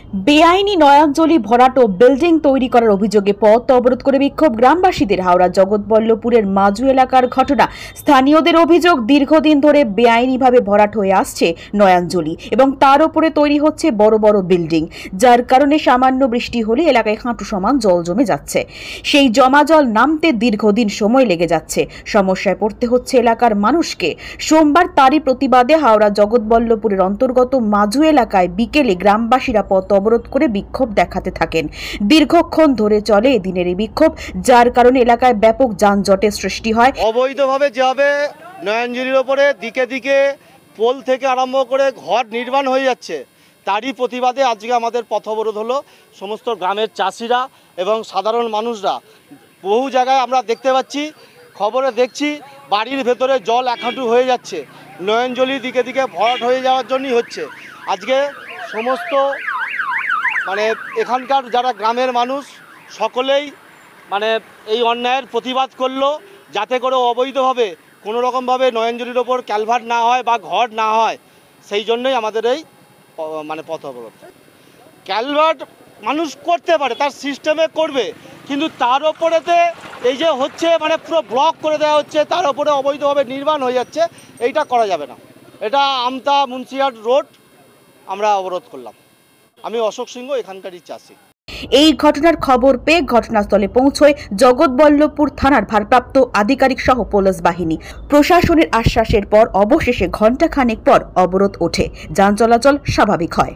বেআইনি নয়াঞ্জলি ভরাট ও বিল্ডিং তৈরি করার অভিযোগে পথ অবরোধ করে বিক্ষোভ গ্রামবাসীদের। হাওড়া জগৎবল্লভপুরের মাজু এলাকার ঘটনা। স্থানীয়দের অভিযোগ, দীর্ঘদিন ধরে বেআইনিভাবে ভরাট হয়ে আসছে নয়াঞ্জলি এবং তার উপরে তৈরি হচ্ছে বড় বড় বিল্ডিং, যার কারণে সামান্য বৃষ্টি হলে এলাকায় হাঁটু সমান জল জমে যাচ্ছে। সেই জমা জল নামতে দীর্ঘদিন সময় লেগে যাচ্ছে। সমস্যায় পড়তে হচ্ছে এলাকার মানুষকে। সোমবার তারই প্রতিবাদে হাওড়া জগৎবল্লভপুরের অন্তর্গত মাজু এলাকায় বিকেলে গ্রামবাসীরা পথ অবরোধ করে বিক্ষোভ দেখাতে থাকেন। দীর্ঘক্ষণ ধরে চলে এদিনের এই বিক্ষোভ, যার কারণে এলাকায় ব্যাপক যানজটের সৃষ্টি হয়। অবৈধভাবে যেভাবে নয়াঞ্জলির ওপরে দিকে দিকে পোল থেকে আরম্ভ করে ঘর নির্মাণ হয়ে যাচ্ছে, তারই প্রতিবাদে আজকে আমাদের পথ অবরোধ হলো। সমস্ত গ্রামের চাষিরা এবং সাধারণ মানুষরা, বহু জায়গায় আমরা দেখতে পাচ্ছি, খবরে দেখছি বাড়ির ভেতরে জল এক হাঁটু হয়ে যাচ্ছে। নয়াঞ্জলি দিকে দিকে ভরাট হয়ে যাওয়ার জন্যই হচ্ছে। আজকে সমস্ত এখানকার যারা গ্রামের মানুষ সকলেই এই অন্যায়ের প্রতিবাদ করলো, যাতে করে অবৈধভাবে কোনো রকমভাবে নয়াঞ্জলির ওপর ক্যালভার্ট না হয় বা ঘর না হয়। সেই জন্যই আমাদের এই পথ অবরোধ। ক্যালভার্ট মানুষ করতে পারে, তার সিস্টেমে করবে, কিন্তু তার ওপরেতে এই যে হচ্ছে পুরো ব্লক করে দেওয়া হচ্ছে, তার ওপরে অবৈধভাবে নির্মাণ হয়ে যাচ্ছে, এইটা করা যাবে না। এটা আমতা মুন্সিহাট রোড আমরা অবরোধ করলাম। আমি অশোক সিংহ, এখানকারই চাষি। এই ঘটনার খবর পেয়ে ঘটনাস্থলে পৌঁছয় জগৎবল্লভপুর থানার ভারপ্রাপ্ত আধিকারিক সহ পুলিশ বাহিনী। প্রশাসনের আশ্বাসের পর অবশেষে ঘণ্টাখানেক পর অবরোধ ওঠে, যান চলাচল স্বাভাবিক হয়।